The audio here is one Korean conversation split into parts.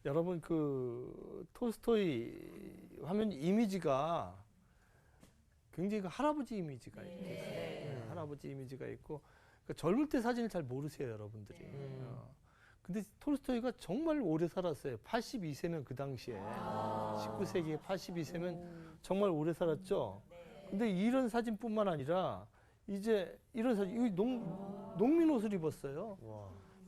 여러분 그 톨스토이 하면 이미지가 굉장히 그 할아버지 이미지가 있어요. 할아버지 이미지가 있고 그러니까 젊을 때 사진을 잘 모르세요, 여러분들이. 근데 톨스토이가 정말 오래 살았어요. 82세면 그 당시에 19세기에 82세면 정말 오래 살았죠. 근데 이런 사진뿐만 아니라 이제 이런 사진, 이 농민 옷을 입었어요.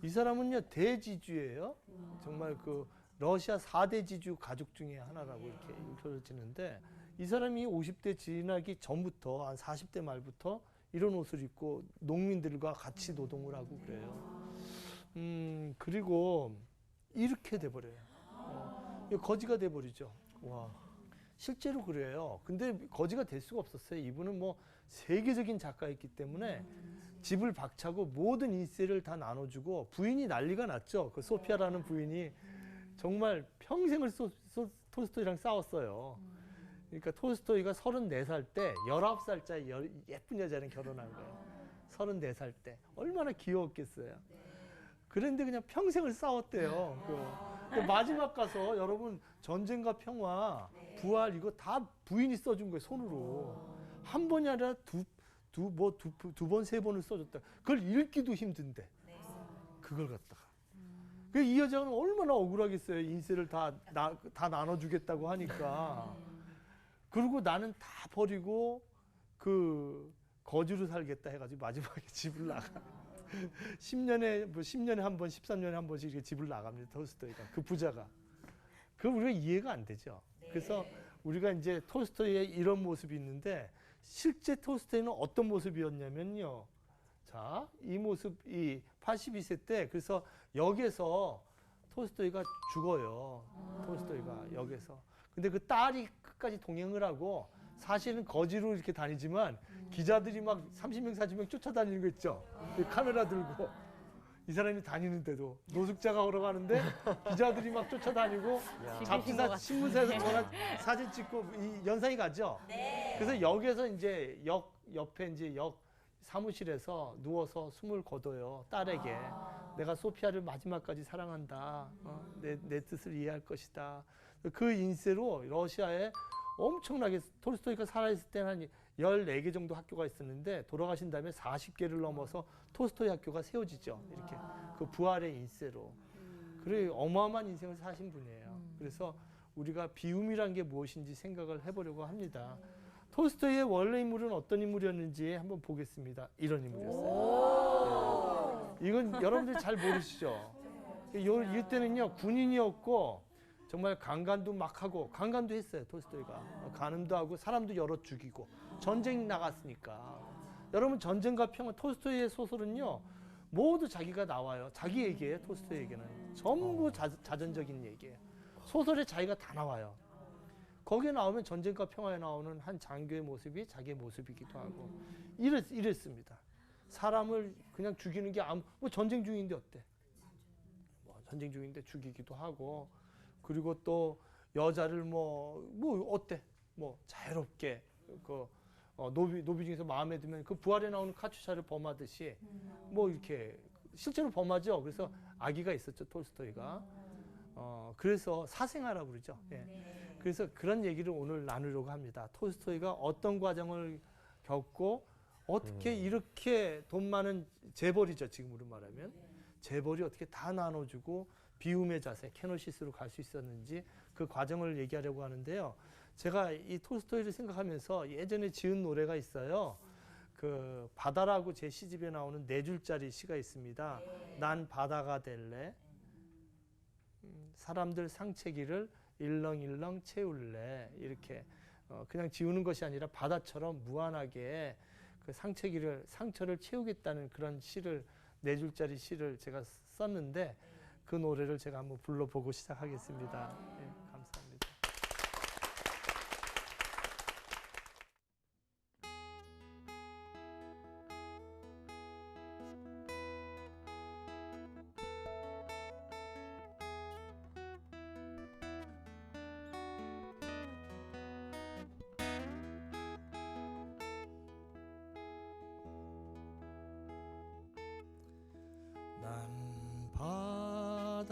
이 사람은요 대지주예요. 정말 그 러시아 4대 지주 가족 중에 하나라고 이렇게 일컬어지는데 이 사람이 50대 지나기 전부터 한 40대 말부터 이런 옷을 입고 농민들과 같이 노동을 하고 그래요. 그리고 이렇게 돼버려요. 거지가 돼버리죠. 와. 실제로 그래요. 근데 거지가 될 수가 없었어요. 이분은 뭐 세계적인 작가였기 때문에 집을 박차고 모든 인세를 다 나눠주고 부인이 난리가 났죠. 그 소피아라는 부인이 정말 평생을 톨스토이랑 싸웠어요. 그러니까 톨스토이가 34살 때 19살짜리 예쁜 여자랑 결혼한 거예요. 34살 때. 얼마나 귀여웠겠어요. 그런데 그냥 평생을 싸웠대요. 그 마지막 가서 여러분 전쟁과 평화, 부활 이거 다 부인이 써준 거예요. 손으로. 한 번이 아니라 두 번, 세 번을 써줬다. 그걸 읽기도 힘든데. 그걸 갖다가. 이 여자는 얼마나 억울하겠어요. 인세를 다 나눠주겠다고 하니까. 그리고 나는 다 버리고 그 거지로 살겠다 해가지고 마지막에 집을 나가. 10년에 한 번, 13년에 한 번씩 이렇게 집을 나갑니다. 톨스토이가. 그 부자가. 그 우리가 이해가 안 되죠. 그래서 우리가 이제 톨스토이의 이런 모습이 있는데 실제 톨스토이는 어떤 모습이었냐면요. 자, 이 모습이 82세 때 그래서 역에서 톨스토이가 죽어요. 톨스토이가 역에서. 근데 그 딸이 끝까지 동행을 하고 사실은 거지로 이렇게 다니지만 기자들이 막 30명, 40명 쫓아다니는 거 있죠. 카메라 들고. 이 사람이 다니는데도 노숙자가 걸어가는데 기자들이 막 쫓아다니고 잡지사, 신문사에서 전화 사진 찍고 이 연상이 가죠. 그래서 역에서 이제 역 옆에 이제 역 사무실에서 누워서 숨을 거둬요. 딸에게. 내가 소피아를 마지막까지 사랑한다. 내 뜻을 이해할 것이다. 그 인세로 러시아에 엄청나게 톨스토이가 살아있을 때는 한 14개 정도 학교가 있었는데 돌아가신 다음에 40개를 넘어서 톨스토이 학교가 세워지죠. 이렇게 그 부활의 인세로. 그래 어마어마한 인생을 사신 분이에요. 그래서 우리가 비움이란 게 무엇인지 생각을 해보려고 합니다. 톨스토이의 원래 인물은 어떤 인물이었는지 한번 보겠습니다. 이런 인물이었어요. 네. 이건 여러분들 잘 모르시죠? 이때는요 군인이었고 정말 강간도 막 하고 강간도 했어요. 톨스토이가 간음도 하고 사람도 여러 죽이고 전쟁 나갔으니까. 여러분 전쟁과 평화 톨스토이의 소설은요 모두 자기가 나와요. 자기 얘기예요. 톨스토이에게는 전부 자전적인 얘기예요. 소설에 자기가 다 나와요. 거기에 나오면 전쟁과 평화에 나오는 한 장교의 모습이 자기의 모습이기도 하고 이랬습니다. 사람을 그냥 죽이는 게 뭐 전쟁 중인데 어때? 뭐 전쟁 중인데 죽이기도 하고 그리고 또 여자를 뭐 어때? 뭐 자유롭게 그 노비 중에서 마음에 들면 그 부활에 나오는 카츄샤를 범하듯이 뭐 이렇게 실제로 범하죠. 그래서 아기가 있었죠. 톨스토이가. 그래서 사생아라고 그러죠. 예. 그래서 그런 얘기를 오늘 나누려고 합니다. 톨스토이가 어떤 과정을 겪고 어떻게 이렇게 돈 많은 재벌이죠. 지금으로 말하면. 재벌이 어떻게 다 나눠주고 비움의 자세, 케노시스로 갈 수 있었는지 그 과정을 얘기하려고 하는데요. 제가 이 톨스토이를 생각하면서 예전에 지은 노래가 있어요. 그 바다라고 제 시집에 나오는 4줄짜리 시가 있습니다. 난 바다가 될래. 사람들 상체기를 일렁일렁 채울래. 이렇게 그냥 지우는 것이 아니라 바다처럼 무한하게 그 상처를 채우겠다는 그런 시를 4줄짜리 시를 제가 썼는데 그 노래를 제가 한번 불러보고 시작하겠습니다. 네, 감사합니다. 난 바다가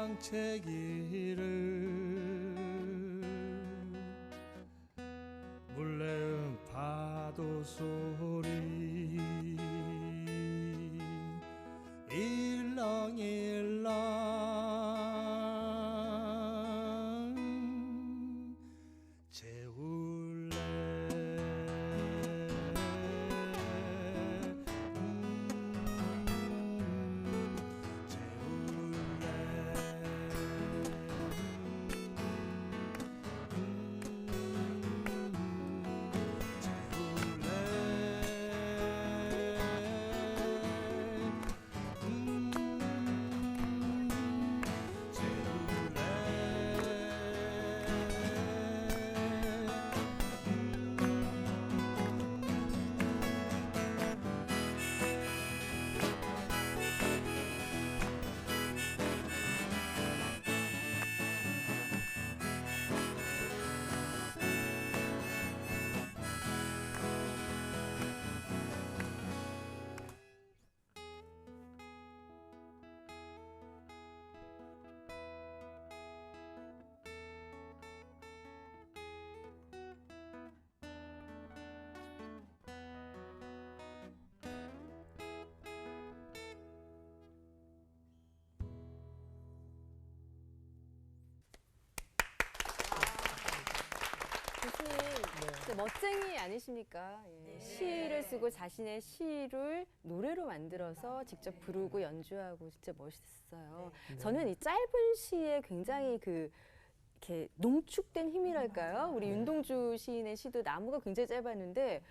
방채기를 물레음 파도 소리 일렁일렁 재울래 교수님, 진짜 멋쟁이 아니십니까? 예. 시를 쓰고 자신의 시를 노래로 만들어서 직접 부르고 연주하고 진짜 멋있어요. 저는 이 짧은 시에 굉장히 이렇게 농축된 힘이랄까요? 우리 윤동주 시인의 시도 나무가 굉장히 짧았는데,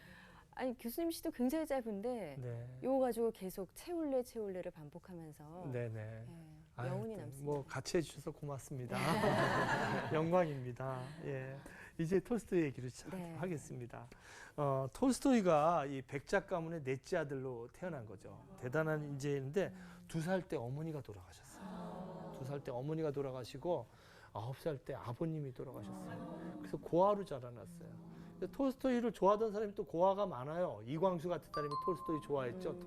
아니 교수님 시도 굉장히 짧은데 이거 가지고 계속 채울래를 반복하면서 네네. 예, 여운이 남습니다. 뭐 같이 해주셔서 고맙습니다. 영광입니다. 예. 이제 톨스토이 얘기를 하겠습니다. 톨스토이가 이 백작 가문의 넷째 아들로 태어난 거죠. 대단한 인재인데 2살 때 어머니가 돌아가셨어요. 2살 때 어머니가 돌아가시고 9살 때 아버님이 돌아가셨어요. 그래서 고아로 자라났어요. 톨스토이를 좋아하던 사람이 또 고아가 많아요. 이광수 같은 사람이 톨스토이 좋아했죠.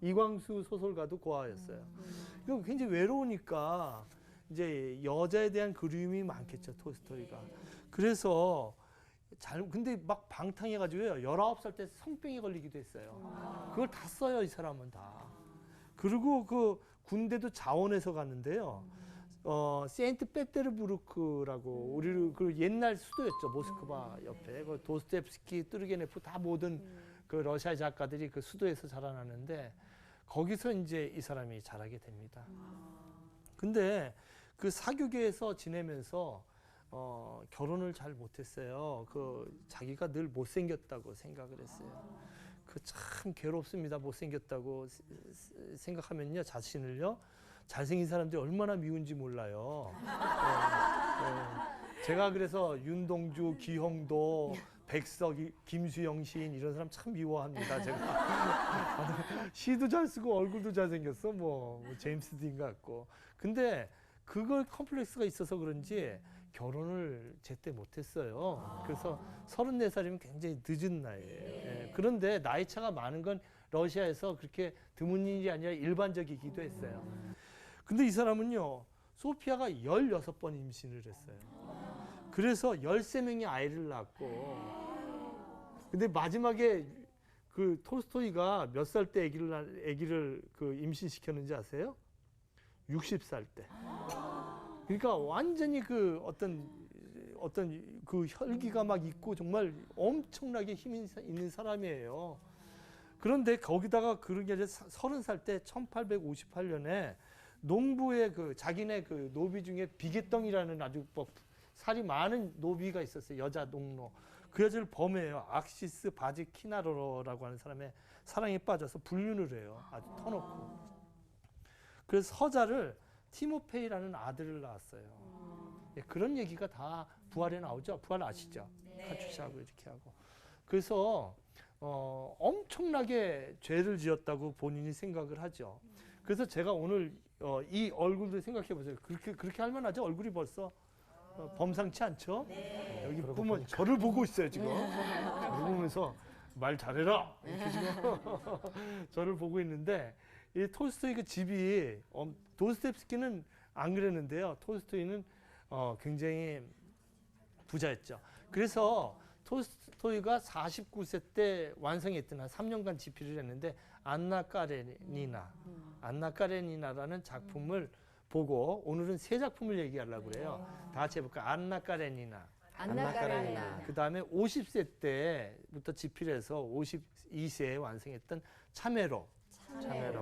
이광수 소설가도 고아였어요. 그리고 굉장히 외로우니까 이제 여자에 대한 그리움이 많겠죠, 톨스토이가. 그래서 근데 막 방탕해가지고요. 19살 때 성병에 걸리기도 했어요. 그걸 다 써요, 이 사람은 다. 그리고 그 군대도 자원해서 갔는데요. 세인트 페테르부르크라고 우리 그 옛날 수도였죠, 모스크바 옆에. 그 도스토옙스키, 뚜르게네프 다 모든 그 러시아 작가들이 그 수도에서 자라나는데 거기서 이제 이 사람이 자라게 됩니다. 근데 그 사교계에서 지내면서 결혼을 잘 못했어요. 자기가 늘 못생겼다고 생각을 했어요. 참 괴롭습니다. 못생겼다고 생각하면요, 자신을요. 잘생긴 사람들이 얼마나 미운지 몰라요. 제가 그래서 윤동주, 기형도, 백석, 김수영 시인 이런 사람 참 미워합니다. 제가 시도 잘 쓰고 얼굴도 잘생겼어. 뭐 제임스 딘 같고. 근데 그걸 컴플렉스가 있어서 그런지 결혼을 제때 못했어요. 그래서 34살이면 굉장히 늦은 나이예요. 예. 그런데 나이 차가 많은 건 러시아에서 그렇게 드문 일이 아니라 일반적이기도 했어요. 근데 이 사람은요, 소피아가 16번 임신을 했어요. 그래서 13명의 아이를 낳고, 근데 마지막에 그 톨스토이가 몇 살 때 아기를 그 임신시켰는지 아세요? 60살 때. 그러니까 완전히 그 어떤 그 혈기가 막 있고 정말 엄청나게 힘이 있는 사람이에요. 그런데 거기다가 그런 게 아니라 30살 때 1858년에 농부의 자기네 그 노비 중에 비계덩이라는 아주 살이 많은 노비가 있었어요. 여자 농노. 그 여자를 범해요. 악시스 바지키나로라고 하는 사람의 사랑에 빠져서 불륜을 해요. 아주 터놓고. 그래서 서자를 티모페이라는 아들을 낳았어요. 예, 그런 얘기가 다 부활에 나오죠. 부활 아시죠? 카츄샤하고 이렇게 하고. 그래서 엄청나게 죄를 지었다고 본인이 생각을 하죠. 그래서 제가 오늘 이 얼굴도 생각해 보세요. 그렇게 할 만하죠? 얼굴이 벌써 범상치 않죠? 여기 보면 저를 보고 있어요, 지금. 저를 보면서 말 잘해라! 이렇게 지금 저를 보고 있는데, 이 톨스토이 그 집이, 도스토옙스키는 안 그랬는데요. 톨스토이는 굉장히 부자였죠. 그래서 톨스토이가 49세 때 완성했던 한 3년간 집필을 했는데 안나 까레니나라는 작품을 보고 오늘은 세 작품을 얘기하려고 그래요. 다 같이 해볼까요? 안나 까레니나. 안나 까레니나. 그 다음에 50세 때부터 집필해서 52세에 완성했던 참외로.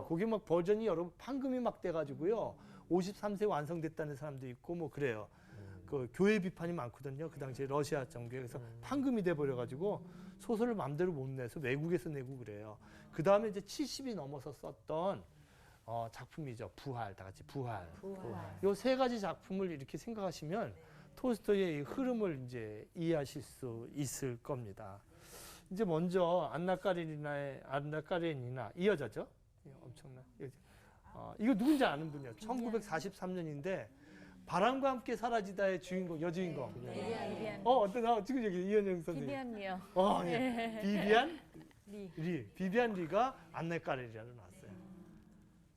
거기 막 버전이 여러 번 판금이 막 돼가지고요. 53세 완성됐다는 사람도 있고 뭐 그래요. 그 교회 비판이 많거든요. 그 당시에 러시아 정부에. 그래서 판금이 돼버려가지고 소설을 마음대로 못 내서 외국에서 내고 그래요. 그 다음에 이제 70이 넘어서 썼던 작품이죠. 부활, 다 같이 부활. 요 세 가지 작품을 이렇게 생각하시면 톨스토이의 이 흐름을 이제 이해하실 수 있을 겁니다. 이제 먼저 안나 까레니나 이 여자죠. 엄청난 여자. 이거 누군지 아는 분이요. 1943년인데 바람과 함께 사라지다의 주인공, 여주인공. 어떤 지금 여기 이현영 선생님. 비비안 리요. 예. 비비안 리. 비비안 리가 안나 까레니나로 나왔어요.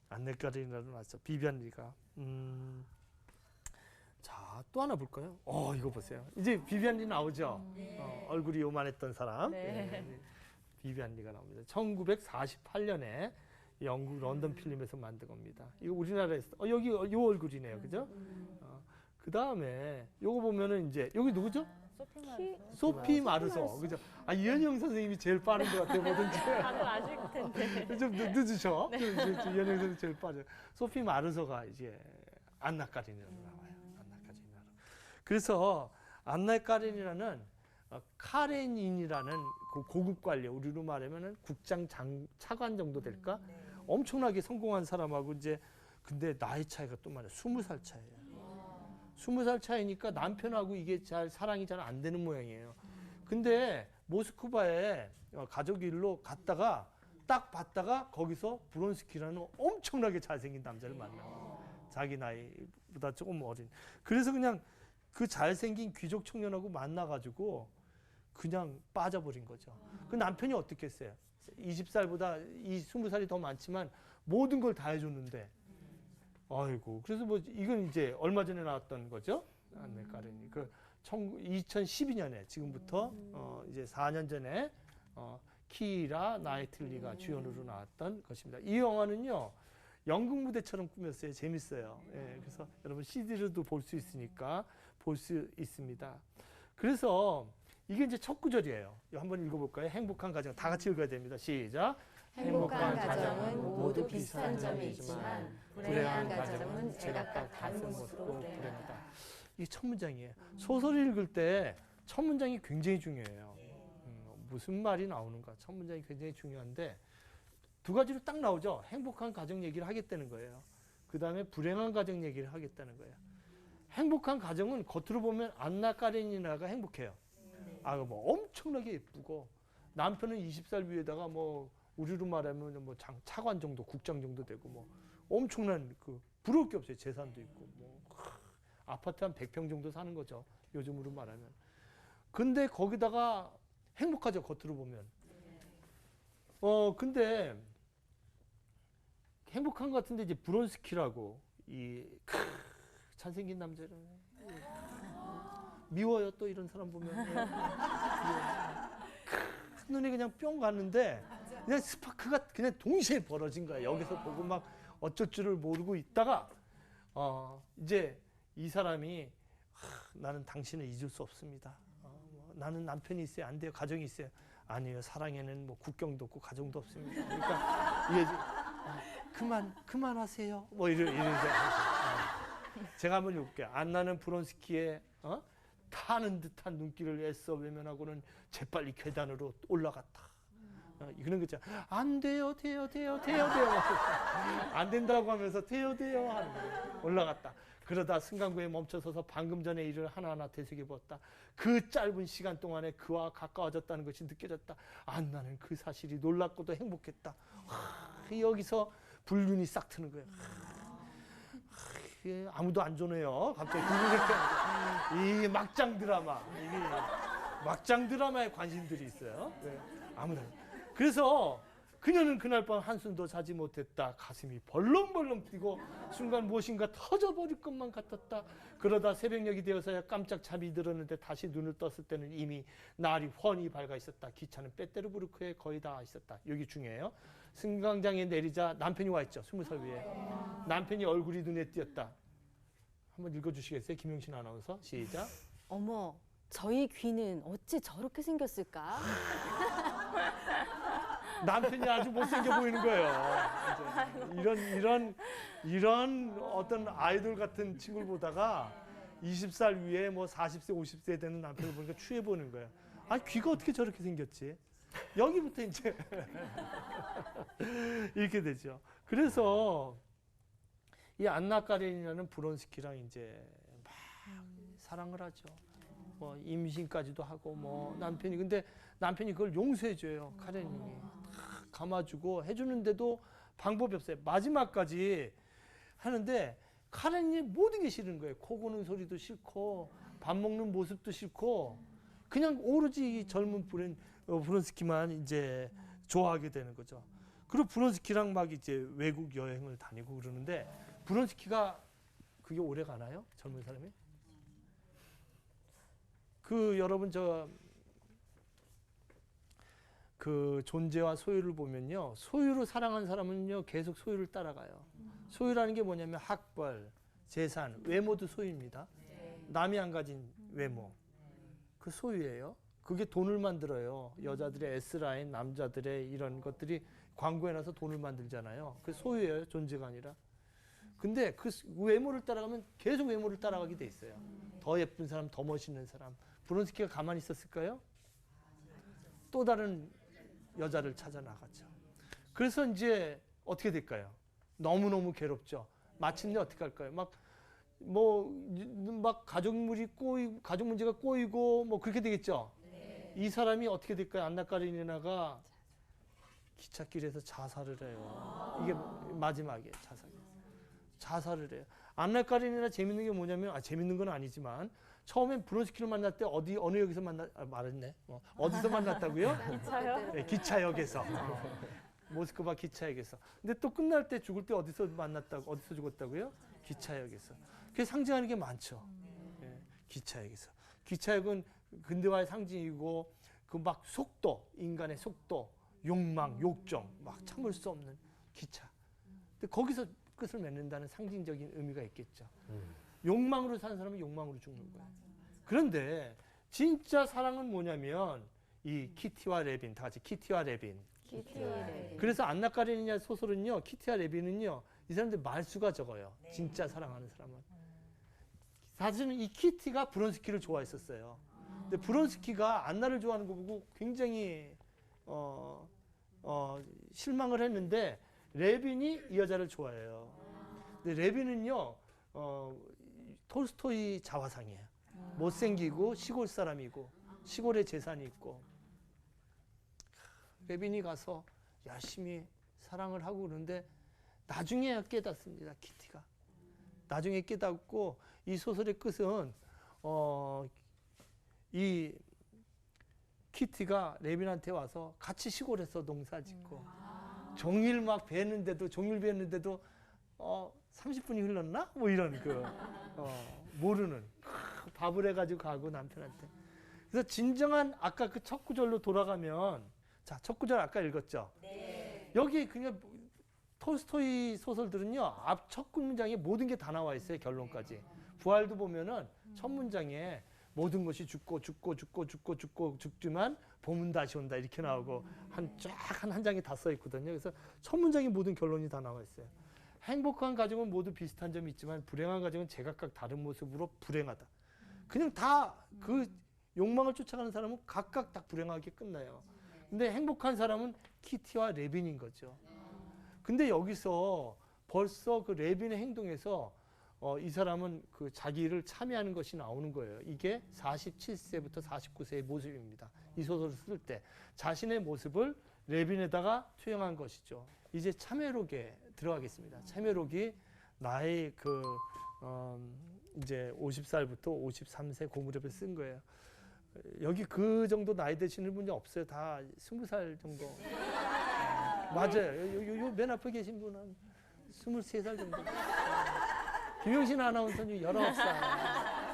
안나 까레니나로 나왔어. 비비안 리가. 자, 또 하나 볼까요? 이거 보세요. 이제 비비안 리 나오죠. 얼굴이 요만했던 사람. 비비안 리가 나옵니다. 1948년에 영국 런던 필름에서 만든 겁니다. 이거 우리나라에서 여기 요 얼굴이네요, 그죠? 그 다음에 요거 보면은 이제 여기 누구죠? 소피 마르소, 그죠? 이현영 선생님이 제일 빠른 것 같아요, 뭐든지. 다들 아실 텐데. 좀 늦으셔. 이현영 선생님 제일 빠르죠. 소피 마르소가 이제 안나 까레니나로 나와요. 안나 까레니나로. 그래서 안나 까레니나는 카레닌이라는 그 고급 관료, 우리로 말하면은 국장 차관 정도 될까? 엄청나게 성공한 사람하고 이제 근데 나이 차이가 또 많아요. 20살 차이예요. 20살 차이니까 남편하고 이게 사랑이 잘 안 되는 모양이에요. 근데 모스크바에 가족 일로 갔다가 딱 봤다가 거기서 브론스키라는 엄청나게 잘생긴 남자를 만나요. 자기 나이보다 조금 어린. 그래서 그냥 그 잘생긴 귀족 청년하고 만나가지고 그냥 빠져버린 거죠. 그 남편이 어떻게 했어요? 20살보다 20살이 더 많지만 모든 걸 다 해줬는데 아이고 그래서 뭐 이건 이제 얼마 전에 나왔던 거죠. 안나 까레니. 그 2012년에 지금부터 이제 4년 전에 키라 나이틀리가 주연으로 나왔던 것입니다. 이 영화는요 연극 무대처럼 꾸몄어요. 재밌어요. 예, 그래서 여러분 CD로도 볼 수 있으니까 볼 수 있습니다. 그래서 이게 이제 첫 구절이에요. 이거 한번 읽어볼까요? 행복한 가정. 다 같이 읽어야 됩니다. 시작. 행복한 가정은 모두 비슷한 점이 있지만 불행한 가정은 제각각 다른 모습으로 불행하다. 이게 첫 문장이에요. 소설을 읽을 때 첫 문장이 굉장히 중요해요. 무슨 말이 나오는가. 첫 문장이 굉장히 중요한데 두 가지로 딱 나오죠. 행복한 가정 얘기를 하겠다는 거예요. 그 다음에 불행한 가정 얘기를 하겠다는 거예요. 행복한 가정은 겉으로 보면 안나 까레니나가 행복해요. 뭐 엄청나게 예쁘고 남편은 20살 위에다가 뭐 우리로 말하면 뭐 차관 정도, 국장 정도 되고 뭐 엄청난 그 부러울 게 없어요. 재산도 있고 뭐 아파트 한 100평 정도 사는 거죠. 요즘으로 말하면. 근데 거기다가 행복하죠. 겉으로 보면. 근데 행복한 것 같은데 이제 브론스키라고 이 잘생긴 남자를 미워요. 또 이런 사람 보면 눈에 그냥 뿅 갔는데 그냥 스파크가 그냥 동시에 벌어진 거야. 여기서 보고 막 어쩔 줄을 모르고 있다가 이제 이 사람이 나는 당신을 잊을 수 없습니다. 나는 남편이 있어야 안 돼요. 가정이 있어요. 아니에요. 사랑에는 뭐 국경도 없고 가정도 없습니다. 그러니까 이게 그만하세요. 뭐 이런 제가 한번 읽을게요. 안나는 브론스키의 타는 듯한 눈길을 애써 외면하고는 재빨리 계단으로 올라갔다. 이런 거 있잖아. 안 돼요. 안 된다고 하면서 돼요 하는 거예요. 올라갔다. 그러다 승강구에 멈춰서서 방금 전에 일을 하나하나 되새겨보았다. 그 짧은 시간 동안에 그와 가까워졌다는 것이 느껴졌다. 안나는 그 사실이 놀랍고도 행복했다. 여기서 불륜이 싹 트는 거예요. 아무도 안 좋네요. 갑자기 이 막장 드라마, 이게 막장 드라마에 관심들이 있어요. 아무도. 그래서 그녀는 그날 밤 한숨도 자지 못했다. 가슴이 벌렁벌렁 뛰고 순간 무엇인가 터져버릴 것만 같았다. 그러다 새벽녘이 되어서야 깜짝 잠이 들었는데 다시 눈을 떴을 때는 이미 날이 훤히 밝아 있었다. 기차는 빼떼르부르크에 거의 다 있었다. 여기 중요해요. 승강장에 내리자 남편이 와 있죠. 20살 위에. 남편이 얼굴이 눈에 띄었다. 한번 읽어주시겠어요? 김용신 아나운서. 시작. 어머, 저희 귀는 어찌 저렇게 생겼을까? 남편이 아주 못생겨 보이는 거예요. 이런 어떤 아이돌 같은 친구를 보다가 20살 위에 뭐 40세, 50세 되는 남편을 보니까 추해 보는 거예요. 아, 귀가 어떻게 저렇게 생겼지? 여기부터 이제 이렇게 되죠. 그래서 이 안나 까레니나는 브론스키랑 이제 막 사랑을 하죠. 뭐 임신까지도 하고 뭐 남편이 근데 남편이 그걸 용서해줘요. 카레닌이 다 감아주고 해주는데도 방법이 없어요. 마지막까지 하는데 카레닌이 모든 게 싫은 거예요. 코 고는 소리도 싫고 밥 먹는 모습도 싫고 그냥 오로지 이 젊은 브론스키만 이제 좋아하게 되는 거죠. 그리고 브론스키랑 막 이제 외국 여행을 다니고 그러는데 브론스키가 그게 오래 가나요? 젊은 사람이? 그 여러분 그 존재와 소유를 보면요. 소유로 사랑한 사람은요. 계속 소유를 따라가요. 소유라는 게 뭐냐면 학벌, 재산, 외모도 소유입니다. 남이 안 가진 외모. 그 소유예요. 그게 돈을 만들어요. 여자들의 S라인, 남자들의 이런 것들이 광고에 나서 돈을 만들잖아요. 그 소유예요. 존재가 아니라. 근데 그 외모를 따라가면 계속 외모를 따라가게 돼 있어요. 더 예쁜 사람, 더 멋있는 사람. 브론스키가 가만히 있었을까요? 또 다른 여자를 찾아 나갔죠. 그래서 이제 어떻게 될까요? 너무너무 괴롭죠. 마침내 어떻게 할까요? 막 가족 문제가 꼬이고 뭐 그렇게 되겠죠. 이 사람이 어떻게 될까요? 안나 까레니나가 기찻길에서 자살을 해요. 이게 마지막에 자살을 해요. 안나 까레니나 재밌는 게 뭐냐면 재밌는 건 아니지만 처음엔 브론스키를 만날 때 어느 역에서 말했네. 어디서 만났다고요? 기차요? 네, 기차역에서. 모스크바 기차역에서. 근데 또 끝날 때 죽을 때 어디서 죽었다고요? 기차역에서. 그게 상징하는 게 많죠. 네, 기차역에서. 기차역은 근대화의 상징이고 그 막 속도, 인간의 속도, 욕망, 욕정, 막 참을 수 없는 기차. 근데 거기서 끝을 맺는다는 상징적인 의미가 있겠죠. 욕망으로 사는 사람은 욕망으로 죽는 거예요. 그런데 진짜 사랑은 뭐냐면 이 키티와 레빈, 다 같이 키티와 레빈. 그래서 안나 까레니나 소설은요, 키티와 레빈은요, 이 사람들 말수가 적어요. 진짜 사랑하는 사람은. 사실은 이 키티가 브론스키를 좋아했었어요. 근데 브론스키가 안나를 좋아하는 거 보고 굉장히 실망을 했는데 레빈이 이 여자를 좋아해요. 근데 레빈은요, 톨스토이 자화상이에요. 못생기고 시골 사람이고 시골에 재산이 있고 레빈이 가서 열심히 사랑을 하고 그러는데 나중에 깨닫습니다. 키티가. 나중에 깨닫고 이 소설의 끝은 이 키티가 레빈한테 와서 같이 시골에서 농사 짓고 종일 뵀는데도 30분이 흘렀나? 뭐 이런 모르는 밥을 해가지고 가고 남편한테. 그래서 진정한 아까 그 첫 구절로 돌아가면 자, 첫 구절 아까 읽었죠? 네. 여기 그냥 톨스토이 소설들은요, 앞 첫 문장에 모든 게 다 나와 있어요, 결론까지. 부활도 보면은 첫 문장에 모든 것이 죽지만 봄은 다시 온다 이렇게 나오고 한 장에 다 써 있거든요. 그래서 첫 문장에 모든 결론이 다 나와 있어요. 행복한 가정은 모두 비슷한 점이 있지만 불행한 가정은 제각각 다른 모습으로 불행하다. 그냥 다 그 욕망을 쫓아가는 사람은 각각 다 불행하게 끝나요. 근데 행복한 사람은 키티와 레빈인 거죠. 근데 여기서 벌써 그 레빈의 행동에서 이 사람은 그 자기를 참여하는 것이 나오는 거예요. 이게 47세부터 49세의 모습입니다. 이 소설을 쓸 때 자신의 모습을 레빈에다가 투영한 것이죠. 이제 참회록에 들어가겠습니다. 참회록이 나의 이제 50살부터 53세 그 무렵에 쓴 거예요. 여기 그 정도 나이 되시는 분이 없어요. 다 20살 정도. 맞아요. 요 맨 앞에 계신 분은 23살 정도. 김영신 아나운서는 19살.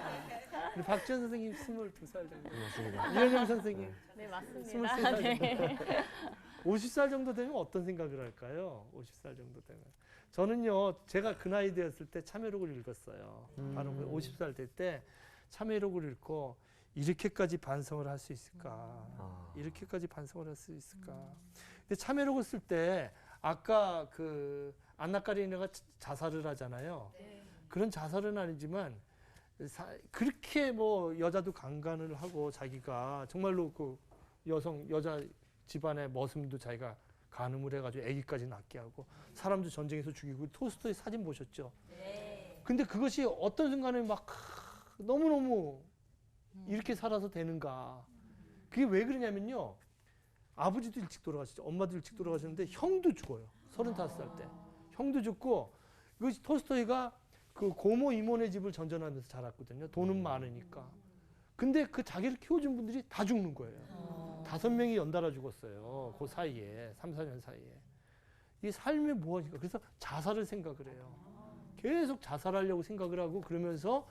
우리 박지원 선생님 22살 정도. 맞습니다. 이현영 선생님 네, 맞습니다. 23살 네. 정도. 50살 정도 되면 어떤 생각을 할까요? 50살 정도 되면. 저는요, 제가 그 나이 되었을 때 참회록을 읽었어요. 바로 50살 될 때 참회록을 읽고 이렇게까지 반성을 할 수 있을까? 이렇게까지 반성을 할 수 있을까? 근데 참회록을 쓸 때 아까 그 안나 까리나가 자살을 하잖아요. 그런 자살은 아니지만 그렇게 뭐 여자도 강간을 하고 자기가 정말로 그 여자 집안의 머슴도 자기가 간음을 해가지고 아기까지 낳게 하고 사람도 전쟁에서 죽이고 톨스토이 사진 보셨죠? 근데 그것이 어떤 순간에 막 너무너무 이렇게 살아서 되는가? 그게 왜 그러냐면요. 아버지도 일찍 돌아가셨죠. 엄마도 일찍 돌아가셨는데 형도 죽어요. 35살 때. 형도 죽고 이것이 톨스토이가 그 고모 이모네 집을 전전하면서 자랐거든요. 돈은 많으니까. 근데 그 자기를 키워준 분들이 다 죽는 거예요. 5명이 연달아 죽었어요. 그 사이에 3, 4년 사이에. 이 삶이 무엇인가. 그래서 자살을 생각을 해요. 계속 자살하려고 생각을 하고 그러면서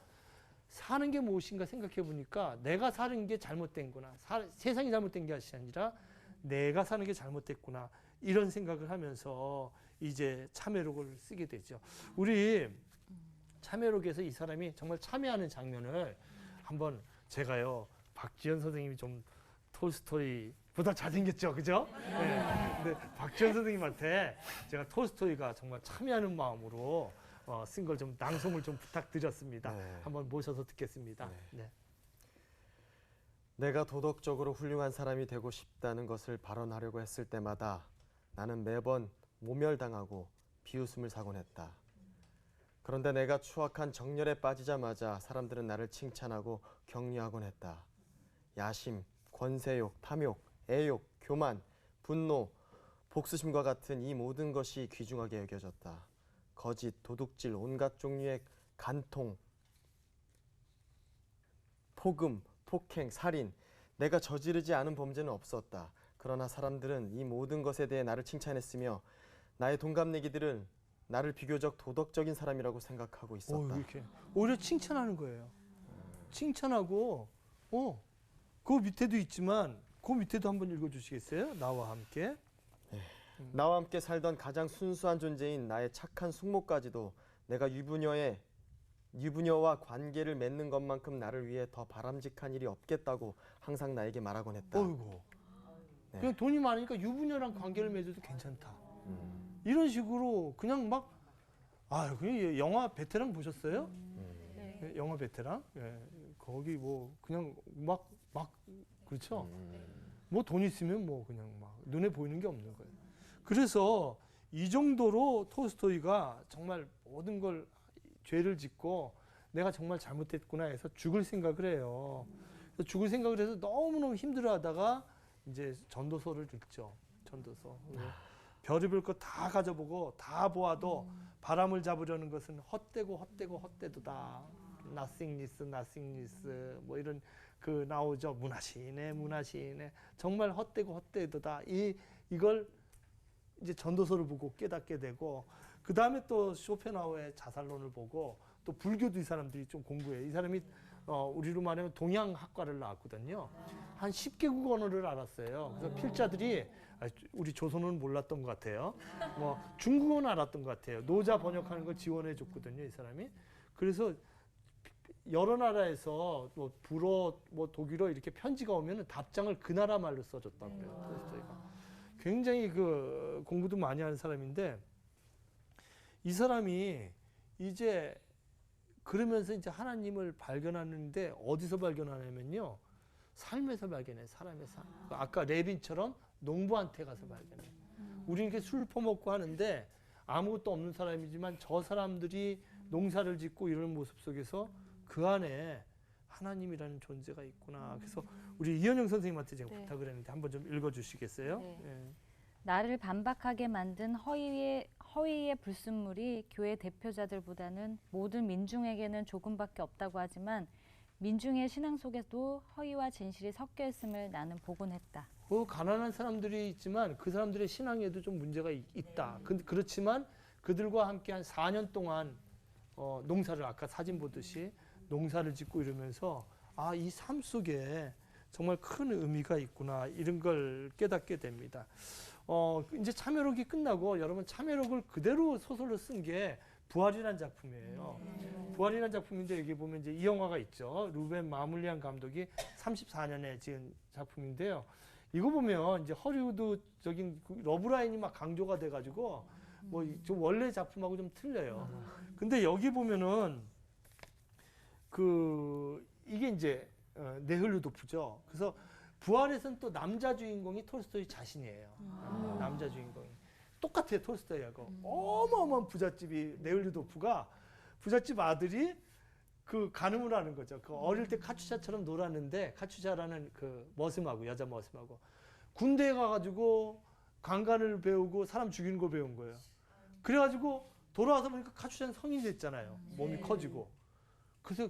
사는 게 무엇인가 생각해 보니까 내가 사는 게 잘못된구나. 세상이 잘못된 게 아니라 내가 사는 게 잘못됐구나. 이런 생각을 하면서 이제 참회록을 쓰게 되죠. 우리 참회록에서 이 사람이 정말 참회하는 장면을 한번 제가요. 박지현 선생님이 좀 톨스토이보다 잘생겼죠. 그죠? 네. 근데 박지현 선생님한테 제가 톨스토이가 정말 참회하는 마음으로 쓴 걸 좀 낭송을 좀 부탁드렸습니다. 네. 한번 모셔서 듣겠습니다. 네. 네. 내가 도덕적으로 훌륭한 사람이 되고 싶다는 것을 발언하려고 했을 때마다 나는 매번 모멸당하고 비웃음을 사곤 했다. 그런데 내가 추악한 정열에 빠지자마자 사람들은 나를 칭찬하고 격려하곤 했다. 야심, 권세욕, 탐욕, 애욕, 교만, 분노, 복수심과 같은 이 모든 것이 귀중하게 여겨졌다. 거짓, 도둑질, 온갖 종류의 간통, 폭음, 폭행, 살인, 내가 저지르지 않은 범죄는 없었다. 그러나 사람들은 이 모든 것에 대해 나를 칭찬했으며 나의 동갑내기들은 나를 비교적 도덕적인 사람이라고 생각하고 있었다. 이렇게 오히려 칭찬하는 거예요. 칭찬하고 그 밑에도 있지만 그 밑에도 한번 읽어주시겠어요? 나와 함께. 나와 함께 살던 가장 순수한 존재인 나의 착한 숙모까지도 내가 유부녀와 관계를 맺는 것만큼 나를 위해 더 바람직한 일이 없겠다고 항상 나에게 말하곤 했다. 어이구. 네. 그냥 돈이 많으니까 유부녀랑 관계를 맺어도 괜찮다. 이런 식으로 그냥 막 그냥 영화 베테랑 보셨어요? 네. 영화 베테랑? 예. 거기 뭐 그냥 막 그렇죠? 뭐 돈 있으면 뭐 그냥 막 눈에 보이는 게 없는 거예요. 그래서 이 정도로 톨스토이가 정말 모든 걸 죄를 짓고 내가 정말 잘못했구나 해서 죽을 생각을 해요. 그래서 죽을 생각을 해서 너무너무 힘들어하다가 이제 전도서를 읽죠. 전도서. 별의별 거 다 가져보고 다 보아도 바람을 잡으려는 것은 헛되도다. nothingness 뭐 이런 그 나오죠. 문화시인의 정말 헛되도다. 이걸 이제 전도서를 보고 깨닫게 되고 그 다음에 또 쇼펜하우의 자살론을 보고 또 불교도 이 사람들이 좀 공부해요. 이 사람이 우리로 말하면 동양학과를 나왔거든요. 한 10개국 언어를 알았어요. 그래서 필자들이 우리 조선은 몰랐던 것 같아요. 뭐 중국어는 알았던 것 같아요. 노자 번역하는 걸 지원해 줬거든요, 이 사람이. 그래서 여러 나라에서 뭐 불어, 뭐 독일어 이렇게 편지가 오면 답장을 그 나라 말로 써줬다고 그래요. 톨스토이가. 굉장히 그 공부도 많이 하는 사람인데 이 사람이 이제 그러면서 이제 하나님을 발견하는데 어디서 발견하냐면요. 삶에서 발견해. 사람의 삶. 아까 레빈처럼 농부한테 가서 발견해. 우리는 이렇게 술 퍼먹고 하는데 아무것도 없는 사람이지만 저 사람들이 농사를 짓고 이런 모습 속에서 그 안에 하나님이라는 존재가 있구나. 그래서 우리 이현영 선생님한테 제가 네. 부탁을 했는데 한번 좀 읽어주시겠어요? 네. 예. 나를 반박하게 만든 허위의 불순물이 교회 대표자들보다는 모든 민중에게는 조금밖에 없다고 하지만 민중의 신앙 속에도 허위와 진실이 섞여 있음을 나는 보곤 했다. 가난한 사람들이 있지만 그 사람들의 신앙에도 좀 문제가 있다. 그렇지만 그들과 함께 한 4년 동안 농사를 아까 사진 보듯이 농사를 짓고 이러면서 이 삶 속에 정말 큰 의미가 있구나 이런 걸 깨닫게 됩니다. 이제 참여록이 끝나고 여러분 참여록을 그대로 소설로 쓴 게 부활이라는 작품이에요. 부활이라는 작품인데 여기 보면 이제 이 영화가 있죠. 루벤 마물리안 감독이 34년에 지은 작품인데요. 이거 보면 이제 허리우드적인 러브라인이 막 강조가 돼가지고 뭐 좀 원래 작품하고 좀 틀려요. 근데 여기 보면은 이게 이제 네흘루도프죠. 그래서 부활에서는 또 남자 주인공이 톨스토이 자신이에요. 남자 주인공이 똑같아요. 톨스토이하고 어마어마한 부잣집이 네흘루도프가 부잣집 아들이 그 간음을 하는 거죠. 그 어릴 때 카츄샤처럼 놀았는데 카츄샤라는 그 머슴하고 여자 머슴하고 군대에 가가지고 강간을 배우고 사람 죽이는 걸 배운 거예요. 그래가지고 돌아와서 보니까 카츄샤는 성인이 됐잖아요. 몸이 커지고. 그래서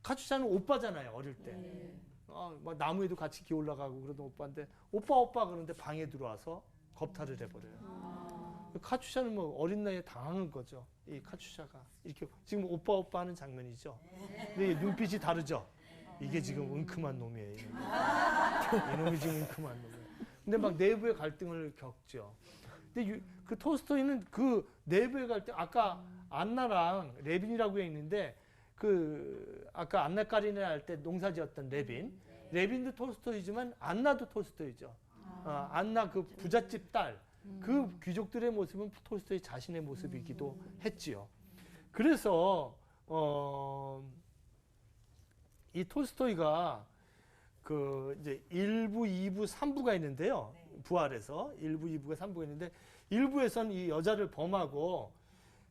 카츄샤는 오빠잖아요. 어릴 때. 막 나무에도 같이 기어 올라가고 그러던 오빠인데 오빠 그러는데 방에 들어와서 겁탈을 해버려요. 카츄샤는 뭐 어린 나이에 당한 거죠. 이 카츄샤가 이렇게 지금 오빠 하는 장면이죠. 근데 눈빛이 다르죠. 이게 지금 은큼한 놈이에요. 이놈이 지금 은큼한 놈이에요. 근데 막 내부의 갈등을 겪죠. 근데 그 톨스토이는 그 내부의 갈등 아까 안나랑 레빈이라고 있는데 그 아까 안나 까리나 할 때 농사지었던 레빈도 톨스토이지만 안나도 톨스토이죠. 안나 그 부잣집 딸 그 귀족들의 모습은 톨스토이 자신의 모습이기도 했지요. 그래서 이 톨스토이가 그 이제 1부, 2부, 3부가 있는데요. 부활에서 1부, 2부가 3부가 있는데 1부에서는 이 여자를 범하고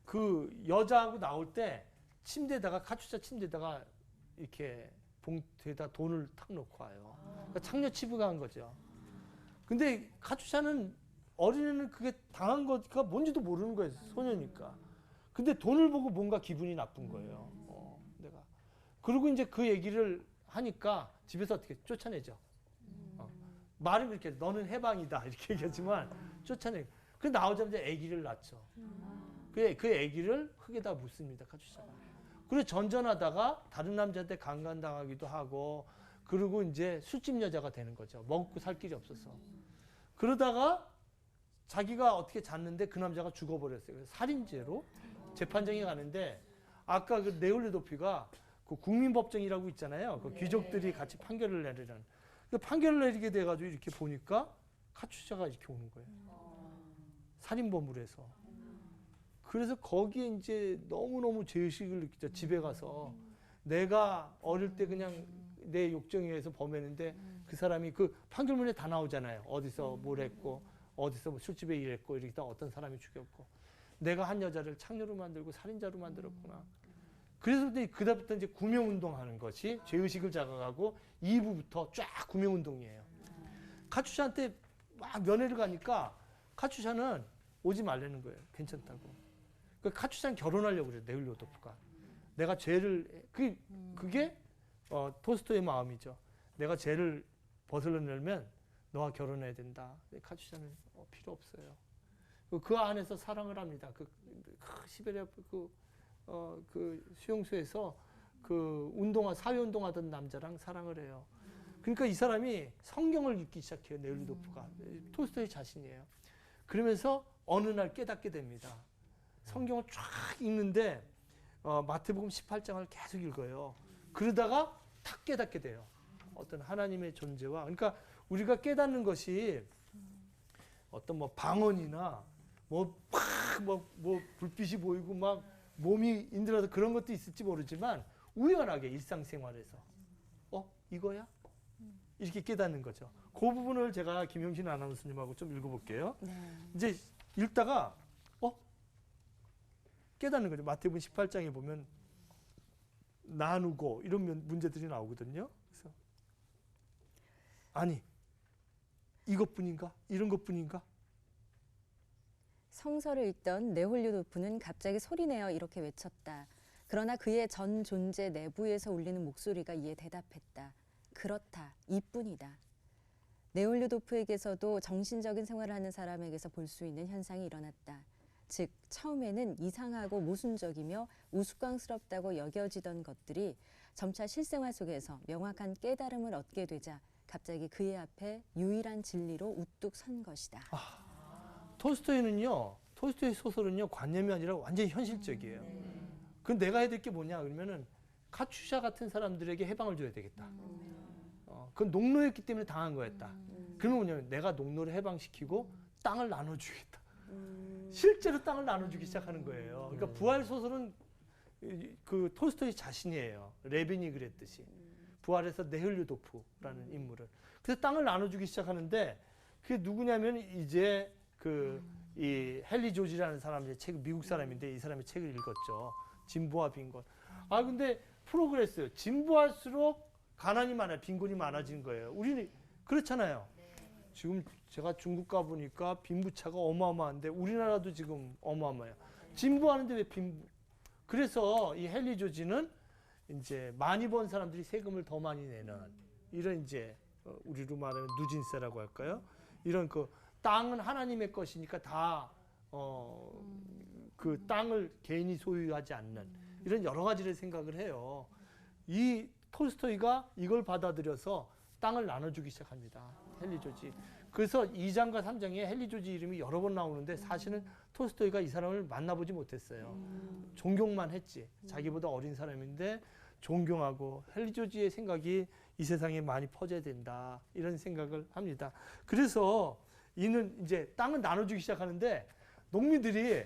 그 여자하고 나올 때 침대에다가 카츄샤 침대에다가 이렇게 봉투에다 돈을 탁 놓고 와요. 그러니까 창녀 취급을 한 거죠. 근데 카츄샤는 어린애는 그게 당한 거가 뭔지도 모르는 거예요. 소녀니까. 근데 돈을 보고 뭔가 기분이 나쁜 거예요. 내가. 그리고 이제 그 얘기를 하니까 집에서 어떻게 쫓아내죠. 말은 그렇게 너는 해방이다 이렇게 얘기하지만 쫓아내. 그 나오자마자 아기를 낳죠. 그 아기를 흙에다 묻습니다. 카츄샤가. 그리고 전전하다가 다른 남자한테 강간당하기도 하고 그리고 이제 술집 여자가 되는 거죠. 먹고 살 길이 없어서. 그러다가 자기가 어떻게 잤는데 그 남자가 죽어버렸어요. 그래서 살인죄로 재판정에 가는데 아까 그 네올레도피가 그 국민법정이라고 있잖아요. 그 귀족들이 같이 판결을 내리는. 그 판결을 내리게 돼가지고 이렇게 보니까 카츄샤가 이렇게 오는 거예요. 살인범으로 해서. 그래서 거기에 이제 너무너무 죄의식을 느끼죠. 집에 가서. 내가 어릴 때 그냥 내 욕정에 의해서 범했는데 그 사람이 그 판결문에 다 나오잖아요. 어디서 뭘 했고, 어디서 뭐 술집에 일했고, 이렇게 다 어떤 사람이 죽였고. 내가 한 여자를 창녀로 만들고 살인자로 만들었구나. 그래서 그다음부터 이제 구명운동하는 것이 죄의식을 자각하고 2부부터 쫙 구명운동이에요. 카츄샤한테 막 면회를 가니까 카츄샤는 오지 말라는 거예요. 괜찮다고. 카츄샤는 결혼하려고 그래요. 네흘루도프가. 내가 죄를 그게 톨스토이의 마음이죠. 내가 죄를 벗으려면 너와 결혼해야 된다. 카츄샤는 필요 없어요. 그 안에서 사랑을 합니다. 그 시베리아 그 수용소에서 그 사회운동하던 남자랑 사랑을 해요. 그러니까 이 사람이 성경을 읽기 시작해요. 네흘루도프가. 톨스토이 자신이에요. 그러면서 어느 날 깨닫게 됩니다. 성경을 쫙 읽는데 마태복음 18장을 계속 읽어요. 그러다가 탁 깨닫게 돼요. 어떤 하나님의 존재와. 그러니까 우리가 깨닫는 것이 어떤 뭐 방언이나 뭐 불빛이 보이고 막 몸이 인들어서 그런 것도 있을지 모르지만 우연하게 일상생활에서 이거야? 이렇게 깨닫는 거죠. 그 부분을 제가 김영신 아나운서님하고 좀 읽어볼게요. 이제 읽다가 깨닫는 거죠. 마태복음 18장에 보면 나누고 이런 문제들이 나오거든요. 그래서 아니 이것뿐인가? 이런 것뿐인가? 성서를 읽던 네홀류도프는 갑자기 소리내어 이렇게 외쳤다. 그러나 그의 전 존재 내부에서 울리는 목소리가 이에 대답했다. 그렇다. 이뿐이다. 네올류도프에게서도 정신적인 생활을 하는 사람에게서 볼 수 있는 현상이 일어났다. 즉 처음에는 이상하고 모순적이며 우스꽝스럽다고 여겨지던 것들이 점차 실생활 속에서 명확한 깨달음을 얻게 되자 갑자기 그의 앞에 유일한 진리로 우뚝 선 것이다. 톨스토이 소설은요 관념이 아니라 완전히 현실적이에요. 그럼 내가 해야 될 게 뭐냐 그러면은 카츄샤 같은 사람들에게 해방을 줘야 되겠다. 그건 농노였기 때문에 당한 거였다. 그러면 뭐냐면 내가 농노를 해방시키고 땅을 나눠주겠다. 실제로 땅을 나눠주기 시작하는 거예요. 그러니까 부활 소설은 그 톨스토이 자신이에요. 레빈이 그랬듯이 부활에서 네흘류도프라는 인물을. 그래서 땅을 나눠주기 시작하는데 그게 누구냐면 이제 이 헨리 조지라는 사람의 책, 미국 사람인데 이 사람의 책을 읽었죠. 진보와 빈곤. 근데 프로그레스 진보할수록 가난이 많아요. 빈곤이 많아진 거예요. 우리는 그렇잖아요. 지금 제가 중국 가보니까 빈부차가 어마어마한데 우리나라도 지금 어마어마해요. 진보하는데 왜 그래서 이 헨리 조지는 이제 많이 번 사람들이 세금을 더 많이 내는 이런 이제 우리로 말하면 누진세라고 할까요? 이런 그 땅은 하나님의 것이니까 다 그 땅을 개인이 소유하지 않는 이런 여러 가지를 생각을 해요. 이 톨스토이가 이걸 받아들여서 땅을 나눠주기 시작합니다. 헨리 조지. 그래서 2장과 3장에 헨리 조지 이름이 여러 번 나오는데 사실은 톨스토이가 이 사람을 만나보지 못했어요. 존경만 했지. 자기보다 어린 사람인데 존경하고 헨리 조지의 생각이 이 세상에 많이 퍼져야 된다. 이런 생각을 합니다. 그래서 이는 이제 땅을 나눠주기 시작하는데 농민들이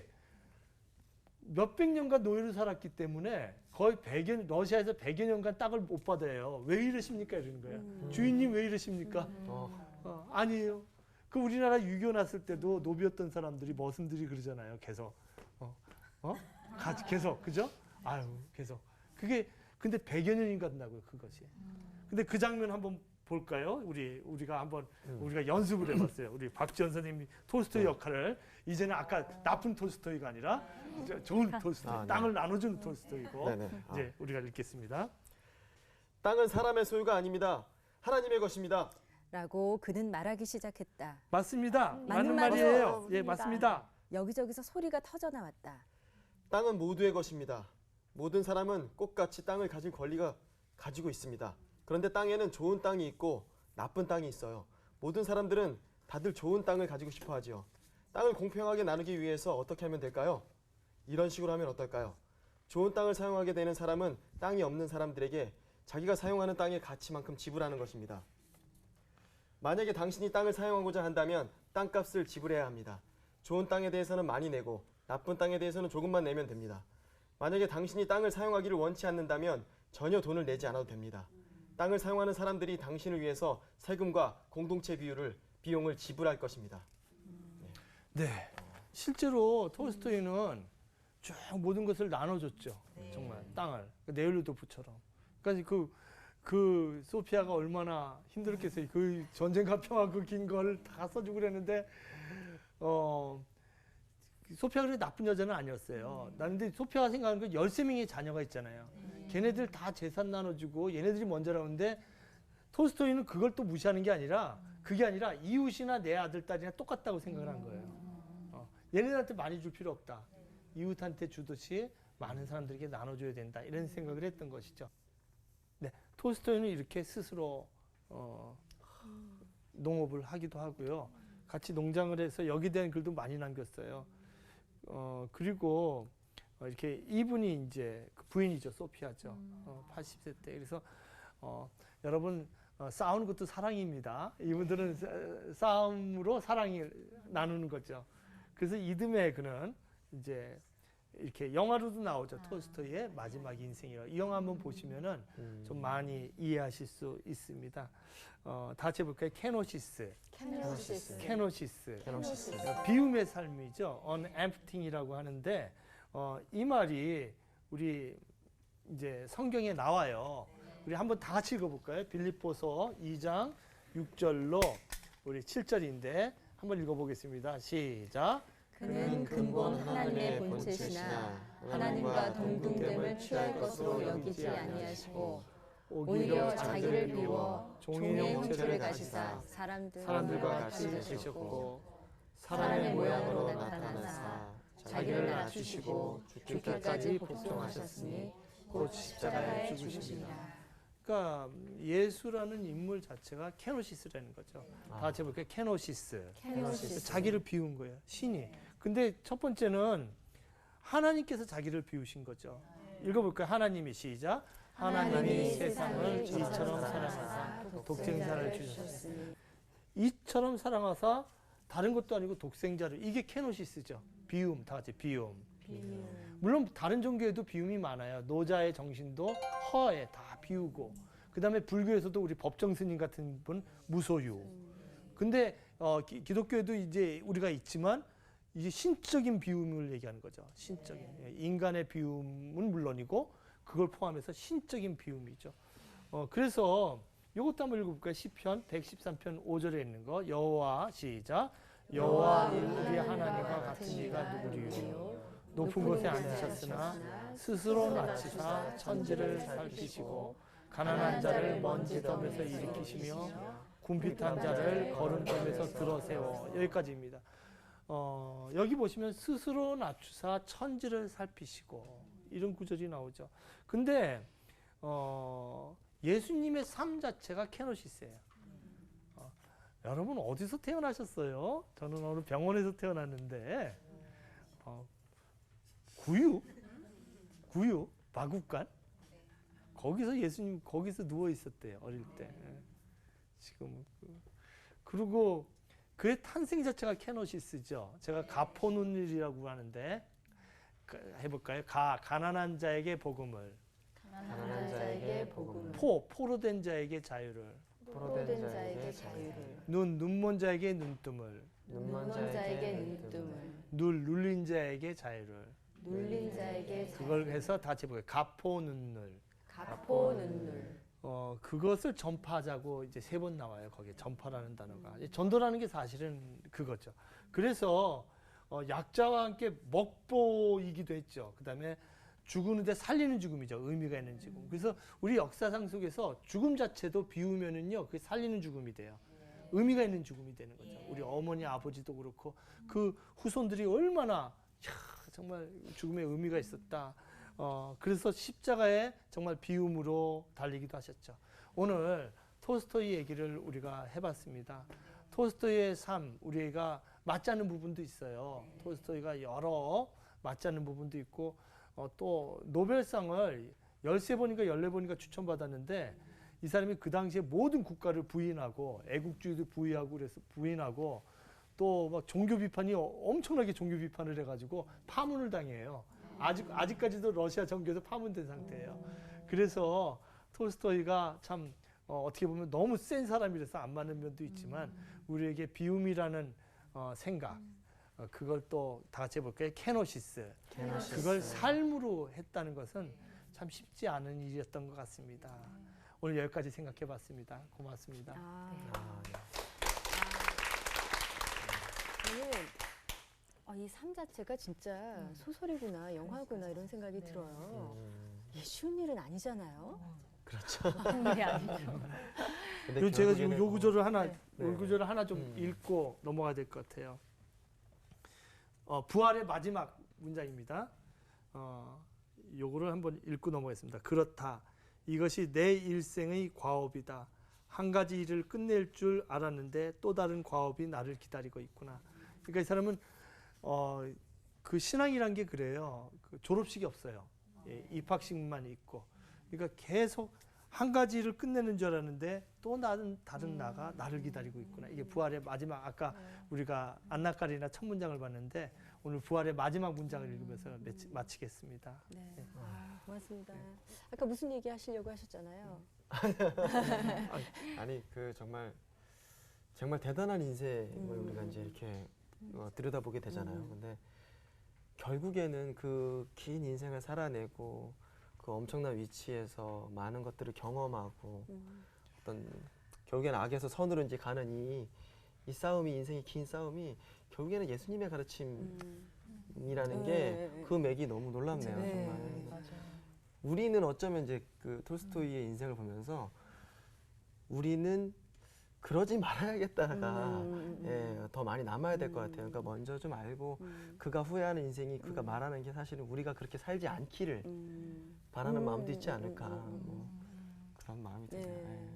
몇백 년간 노예로 살았기 때문에 거의 러시아에서 100여 년간 땅을 못 받아요. 왜 이러십니까? 이러는 거예요. 주인님 왜 이러십니까? 아니에요. 그 우리나라 6.25 났을 때도 노비였던 사람들이 머슴들이 그러잖아요. 계속. 계속. 그죠? 계속. 그게 근데 100여 년이 간다고요. 그것이. 근데 그 장면 한번 볼까요? 우리가 한번 우리가 연습을 해봤어요. 우리 박지원 선생님이 톨스토이 역할을 이제는 아까 나쁜 톨스토이가 아니라 좋은 톨스토이, 땅을 나눠주는 톨스토이고 이제 우리가 읽겠습니다. 땅은 사람의 소유가 아닙니다. 하나님의 것입니다. 라고 그는 말하기 시작했다. 맞습니다. 맞는 말이죠. 말이에요. 예, 맞습니다. 여기저기서 소리가 터져 나왔다. 땅은 모두의 것입니다. 모든 사람은 똑같이 땅을 가질 권리가 가지고 있습니다. 그런데 땅에는 좋은 땅이 있고 나쁜 땅이 있어요. 모든 사람들은 다들 좋은 땅을 가지고 싶어 하지요. 땅을 공평하게 나누기 위해서 어떻게 하면 될까요? 이런 식으로 하면 어떨까요? 좋은 땅을 사용하게 되는 사람은 땅이 없는 사람들에게 자기가 사용하는 땅의 가치만큼 지불하는 것입니다. 만약에 당신이 땅을 사용하고자 한다면 땅값을 지불해야 합니다. 좋은 땅에 대해서는 많이 내고 나쁜 땅에 대해서는 조금만 내면 됩니다. 만약에 당신이 땅을 사용하기를 원치 않는다면 전혀 돈을 내지 않아도 됩니다. 땅을 사용하는 사람들이 당신을 위해서 세금과 공동체 비용을 지불할 것입니다. 네. 실제로 톨스토이는 쭉 모든 것을 나눠줬죠. 정말 땅을. 네올류도프처럼. 그러니까 그 소피아가 얼마나 힘들었겠어요. 그 전쟁과 평화 그 긴 걸 다 써주고 그랬는데 소피아가 그렇게 나쁜 여자는 아니었어요. 근데 소피아가 생각하는 건 13명의 자녀가 있잖아요. 걔네들 다 재산 나눠주고 얘네들이 먼저라는데 톨스토이는 그걸 또 무시하는 게 아니라 그게 아니라 이웃이나 내 아들, 딸이나 똑같다고 생각을 한 거예요. 얘네들한테 많이 줄 필요 없다. 이웃한테 주듯이 많은 사람들에게 나눠줘야 된다. 이런 생각을 했던 것이죠. 네, 톨스토이는 이렇게 스스로 농업을 하기도 하고요. 같이 농장을 해서 여기에 대한 글도 많이 남겼어요. 그리고 이렇게 이분이 이제 그 부인이죠. 소피아죠. 80세 때. 그래서 여러분 싸우는 것도 사랑입니다. 이분들은 싸움으로 사랑을 나누는 거죠. 그래서 이듬해 그는 이제 이렇게 영화로도 나오죠. 톨스토이의 마지막 인생이라. 이 영화 한번 보시면은 좀 많이 이해하실 수 있습니다. 다 같이 해볼까요? 케노시스. 비움의 삶이죠. unemptying이라고 하는데 이 말이 우리 이제 성경에 나와요. 우리 한번 다 같이 읽어볼까요? 빌립보서 2장 6절로 우리 7절인데 한번 읽어보겠습니다. 시작. 그는 근본 하나님의 본체시나 하나님과 동등됨을 취할 것으로 여기지 아니하시고 오히려 자기를 비워 종의 형체를 가지사 사람들과 같이 계셨고 사람의 사람의 모양으로 모양으로 나타나사 자기를 낮추시고 죽기까지 복종하셨으니 곧 십자가에 죽으십니다. 그러니까 예수라는 인물 자체가 케노시스라는 거죠. 다 같이 해볼게요. 케노시스. 케노시스. 자기를 비운 거예요. 신이. 근데 첫 번째는 하나님께서 자기를 비우신 거죠. 읽어볼까요? 하나님이 시작. 하나님이 세상을 이처럼 사랑하사 독생자를 주셨으니. 이처럼 사랑하사 다른 것도 아니고 독생자를. 이게 케노시스죠. 비움. 다 같이 비움. 물론 다른 종교에도 비움이 많아요. 노자의 정신도 허에 다 비우고, 그 다음에 불교에서도 우리 법정 스님 같은 분 무소유. 근데 기독교에도 이제 우리가 있지만 이게 신적인 비움을 얘기하는 거죠. 신적인 인간의 비움은 물론이고 그걸 포함해서 신적인 비움이죠. 그래서 이것도 한번 읽어볼까요? 시편 113편 5절에 있는 거. 여호와 시작. 여호와 우리 하나님과 같은 이가 누구리요? 높은 곳에 앉으셨으나 스스로 낮추사 천지를 살피시고 가난한 자를 먼지 덤에서 일으키시며 궁핍한 자를 거름점에서 들어세워. 여기까지입니다. 여기 보시면 스스로 낮추사 천지를 살피시고 이런 구절이 나오죠. 근데 예수님의 삶 자체가 케노시스예요. 여러분 어디서 태어나셨어요? 저는 어느 병원에서 태어났는데 구유 마국간 거기서 예수님 거기서 누워 있었대요. 어릴 때. 지금 그리고 그의 탄생 자체가 케노시스죠. 제가 가포눈일이라고 하는데 해볼까요? 가난한 자에게 복음을, 가난한 자에게 복음을, 포로 된 자에게 자유를, 포로된 자에게 자유를, 눈먼 자에게 눈뜸을, 눈먼 자에게 눈뜸을, 눌린 자에게 자유를. 눌린 자에게 그걸 자유를, 해서 다시 해볼까요? 가포눈늘. 가포눈물. 그것을 전파하자고 이제 3번 나와요. 거기에 전파라는 단어가. 전도라는 게 사실은 그거죠. 그래서 약자와 함께 먹보이기도 했죠. 그 다음에 죽으는데 살리는 죽음이죠. 의미가 있는 죽음. 그래서 우리 역사상 속에서 죽음 자체도 비우면은요, 그게 살리는 죽음이 돼요. 의미가 있는 죽음이 되는 거죠. 우리 어머니, 아버지도 그렇고 그 후손들이 얼마나 정말 죽음의 의미가 있었다. 그래서 십자가에 정말 비움으로 달리기도 하셨죠. 오늘 톨스토이 얘기를 우리가 해봤습니다. 톨스토이의 삶, 우리가 맞지 않는 부분도 있어요. 톨스토이가 여러 맞지 않는 부분도 있고, 또 노벨상을 13번인가 14번인가 추천받았는데, 이 사람이 그 당시에 모든 국가를 부인하고, 애국주의도 그래서 부인하고, 또 막 종교 비판이 엄청나게 종교 비판을 해가지고 파문을 당해요. 아직까지도 러시아 정교에서 파문된 상태예요. 그래서 톨스토이가 참 어떻게 보면 너무 센 사람이라서 안 맞는 면도 있지만 우리에게 비움이라는 생각, 그걸 또 다 같이 해볼까요? 케노시스. 그걸 삶으로 했다는 것은 참 쉽지 않은 일이었던 것 같습니다. 오늘 여기까지 생각해 봤습니다. 고맙습니다. 저는 이 삶 자체가 진짜 소설이구나, 영화구나 이런 생각이 들어요. 이게 쉬운 일은 아니잖아요. 그렇죠. 일이 아니죠. 근데 제가 지금 결국에는 요 구절을 하나, 네. 요 구절을 하나 좀 읽고 넘어가야 될 것 같아요. 부활의 마지막 문장입니다. 요거를 한번 읽고 넘어가겠습니다. 그렇다. 이것이 내 일생의 과업이다. 한 가지 일을 끝낼 줄 알았는데 또 다른 과업이 나를 기다리고 있구나. 그러니까 이 사람은 그 신앙이란 게 그래요. 그 졸업식이 없어요. 입학식만 있고. 그러니까 계속 한 가지 일을 끝내는 줄 알았는데 또 다른 나가 나를 기다리고 있구나. 이게 부활의 마지막, 아까 우리가 안나까리나 첫 문장을 봤는데 오늘 부활의 마지막 문장을 읽으면서 마치겠습니다. 네. 고맙습니다. 아까 무슨 얘기 하시려고 하셨잖아요. 아니 그 정말 대단한 인생을 우리가 이제 이렇게 들여다보게 되잖아요. 근데 결국에는 그 긴 인생을 살아내고 그 엄청난 위치에서 많은 것들을 경험하고 어떤 결국에는 악에서 선으로 이제 가는 이 싸움이, 인생의 긴 싸움이 결국에는 예수님의 가르침 삶이라는 게 그 맥이 너무 놀랍네요. 네. 정말. 맞아요. 우리는 어쩌면 이제 그 톨스토이의 인생을 보면서 우리는 그러지 말아야겠다가 예, 더 많이 남아야 될 것 같아요. 그러니까 먼저 좀 알고 그가 후회하는 인생이 그가 말하는 게 사실은 우리가 그렇게 살지 않기를 바라는 마음도 있지 않을까. 뭐 그런 마음이 네. 드네요. 예.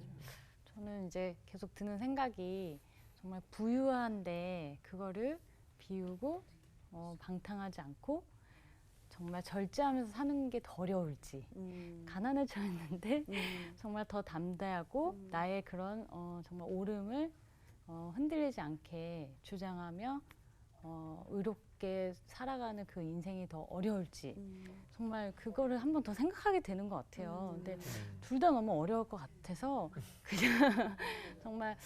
저는 이제 계속 드는 생각이 정말 부유한데 그거를 비우고 방탕하지 않고 정말 절제하면서 사는 게 더 어려울지, 가난해져 있는데 정말 더 담대하고 나의 그런 정말 옳음을 흔들리지 않게 주장하며 의롭게 살아가는 그 인생이 더 어려울지 정말 그거를 한 번 더 생각하게 되는 것 같아요. 근데 둘 다 너무 어려울 것 같아서 그냥 정말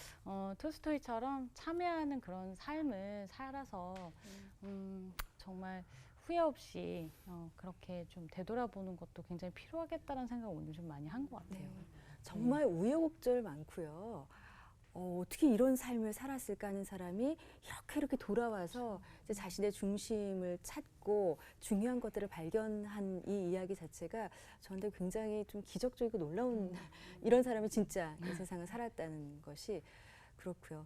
톨스토이처럼 참여하는 그런 삶을 살아서 정말 후회 없이 그렇게 좀 되돌아보는 것도 굉장히 필요하겠다는 생각을 오늘 좀 많이 한 것 같아요. 정말 우여곡절 많고요. 어떻게 이런 삶을 살았을까 하는 사람이 이렇게 돌아와서 이제 자신의 중심을 찾고 중요한 것들을 발견한 이 이야기 자체가 저한테 굉장히 좀 기적적이고 놀라운 이런 사람이 진짜 이 세상을 살았다는 것이 그렇고요.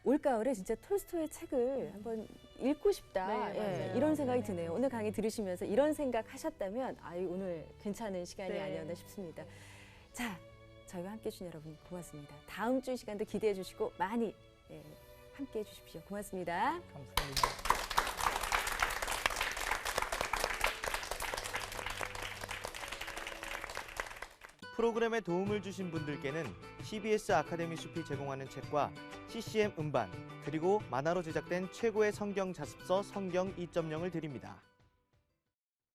올가을에 진짜 톨스토이의 책을 한번 읽고 싶다. 네, 예, 맞아요. 이런 생각이 드네요. 오늘 강의 들으시면서 이런 생각 하셨다면 오늘 괜찮은 시간이 네. 아니었나 싶습니다. 자, 저희와 함께해 주신 여러분 고맙습니다. 다음 주 시간도 기대해 주시고 많이 함께해 주십시오. 고맙습니다. 감사합니다. 프로그램에 도움을 주신 분들께는 CBS 아카데미 숲이 제공하는 책과 CCM 음반 그리고 만화로 제작된 최고의 성경 자습서 성경 2.0을 드립니다.